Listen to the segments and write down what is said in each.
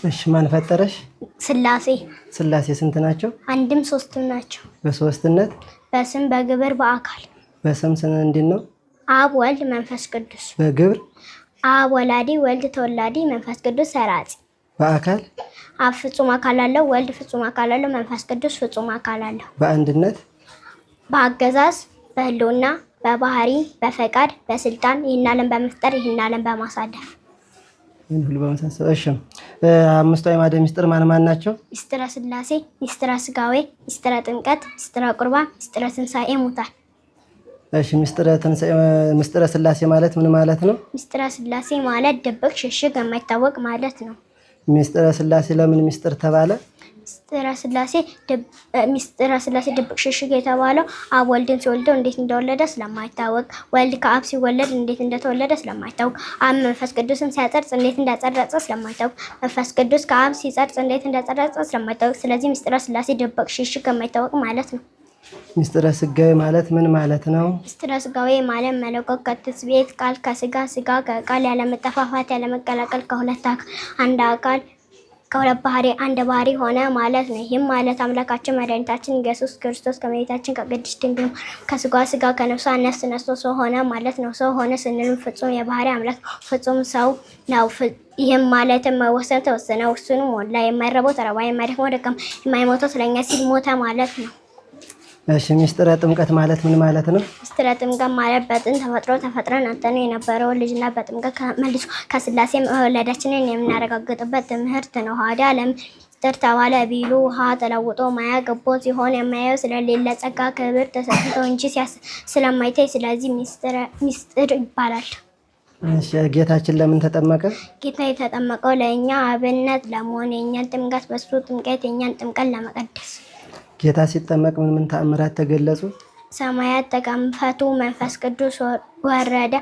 እሺ ማን ፈጠረሽ? ስላሴ። ስላሴ ስንት ናቸው? አንድም ሶስትም ናቸው። በሶስትነት በስም በግብር በአካል። በስም እንዴት ነው? አብ ወልድ መንፈስ ቅዱስ። በግብር አብ ወላዲ ወልድ ተወላዲ መንፈስ ቅዱስ ሰራጺ። በአካል አብ ፍጹም አካል አለው፣ ወልድ ፍጹም አካል አለው፣ መንፈስ ቅዱስ ፍጹም አካል አለው። በአንድነት በአገዛዝ በህልውና በባህሪ በፈቃድ በስልጣን ይህን ዓለም በመፍጠር ይህን ዓለም በማሳደፍ ይህን ሁሉ በመሳሰል። እሺ አምስቱ አዕማደ ምስጢር ማን ማን ናቸው? ምስጢረ ስላሴ፣ ምስጢረ ስጋዌ፣ ምስጢረ ጥምቀት፣ ምስጢረ ቁርባን፣ ምስጢረ ትንሣኤ ሙታን። እሺ ምስጢረ ስላሴ ማለት ምን ማለት ነው? ምስጢረ ስላሴ ማለት ድብቅ ሽሽግ የማይታወቅ ማለት ነው። ምስጢረ ስላሴ ለምን ምስጢር ተባለ? ምስጢረ ስላሴ ድብቅ ሽሽግ የተባለው አብ ወልድን ሲወልደው እንዴት እንደወለደ ስለማይታወቅ፣ ወልድ ከአብ ሲወለድ እንዴት እንደተወለደ ስለማይታወቅ፣ አብ መንፈስ ቅዱስን ሲያጸርጽ እንዴት እንዳጸረጸ ስለማይታወቅ፣ መንፈስ ቅዱስ ከአብ ሲጸርጽ እንዴት እንዳጸረጸ ስለማይታወቅ፣ ስለዚህ ምስጢረ ስላሴ ድብቅ ሽሽግ የማይታወቅ ማለት ነው። ምስጢረ ስጋዌ ማለት ምን ማለት ነው? ምስጢረ ስጋዌ ማለት መለኮት ከትስብእት ቃል ከስጋ ስጋ ከቃል ያለመጠፋፋት ያለመቀላቀል ከሁለት አንድ አካል ከሁለት ባህሪ አንድ ባህሪ ሆነ ማለት ነው። ይህም ማለት አምላካችን መድኃኒታችን ኢየሱስ ክርስቶስ ከእመቤታችን ከቅድስት ድንግል ከስጋ ስጋ ከነፍሷ ነፍስ ነስቶ ሰው ሆነ ማለት ነው። ሰው ሆነ ስንልም ፍጹም የባህሪ አምላክ ፍጹም ሰው ነው። ይህም ማለትም መወሰን ተወሰነ፣ ውሱኑ ሞላ፣ የማይረባው ተረባ፣ የማይደክመው ደከመ፣ የማይሞተው ስለኛ ሲል ሞተ ማለት ነው። እሺ ምስጢረ ጥምቀት ማለት ምን ማለት ነው? ምስጢረ ጥምቀት ማለት በጥንት ተፈጥረን አንተን የነበረው ልጅና በጥምቀት መልሶ ከስላሴ መወለዳችንን የምናረጋግጥበት ትምህርት ነው። ሀዲያ ለምስጢር ተባለ ቢሉ ውሃ ተለውጦ ማያ ገቦ ሲሆን የማየው ስለሌለ ጸጋ ክብር ተሰጥቶ እንጂ ስለማይታይ ስለዚህ ምስጢር ይባላል። እሺ ጌታችን ለምን ተጠመቀ? ጌታ የተጠመቀው ለእኛ አብነት ለመሆን የእኛን ጥምቀት በሱ ጥምቀት የእኛን ጥምቀት ለመቀደስ። ጌታ ሲጠመቅ ምን ተአምራት ተገለጹ? ሰማያት ተከፈቱ፣ መንፈስ ቅዱስ ወረደ።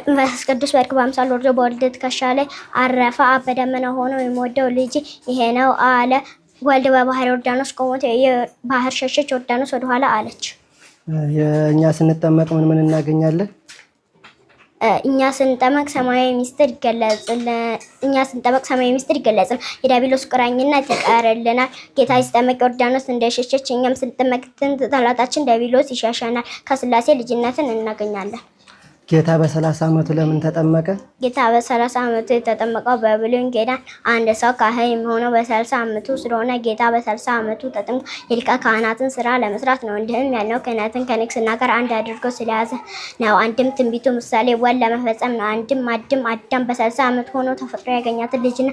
መንፈስ ቅዱስ በርግብ አምሳል ወርዶ በወልድ ትከሻ ላይ አረፈ። አብ በደመና ሆኖ የምወደው ልጅ ይሄ ነው አለ። ወልድ በባህር ዮርዳኖስ ቆሞ ባህር ሸሸች፣ ዮርዳኖስ ወደኋላ አለች። የእኛ ስንጠመቅ ምን እናገኛለን? እኛ ስንጠመቅ ሰማያዊ ምስጢር ይገለጽልናል። የዲያብሎስ ቁራኝነት ይቀርልናል። ጌታ ሲጠመቅ ዮርዳኖስ እንደሸሸች እኛም ስንጠመቅ ጠላታችን ዲያብሎስ ይሸሸናል። ከስላሴ ልጅነትን እናገኛለን። ጌታ በ30 ዓመቱ ለምን ተጠመቀ? ጌታ በ30 ዓመቱ የተጠመቀው በብሉይ ኪዳን አንድ ሰው ካህን የሚሆነው በ30 ዓመቱ ስለሆነ ጌታ በ30 ዓመቱ ተጠምቆ የሊቀ ካህናትን ስራ ለመስራት ነው። እንዲህም ያልነው ክህነትን ከንግስና ጋር አንድ አድርጎ ስለያዘ ነው። አንድም ትንቢቱ ምሳሌ ወል ለመፈጸም ነው። አዳም በ30 ዓመቱ ሆኖ ተፈጥሮ ያገኛትን ልጅና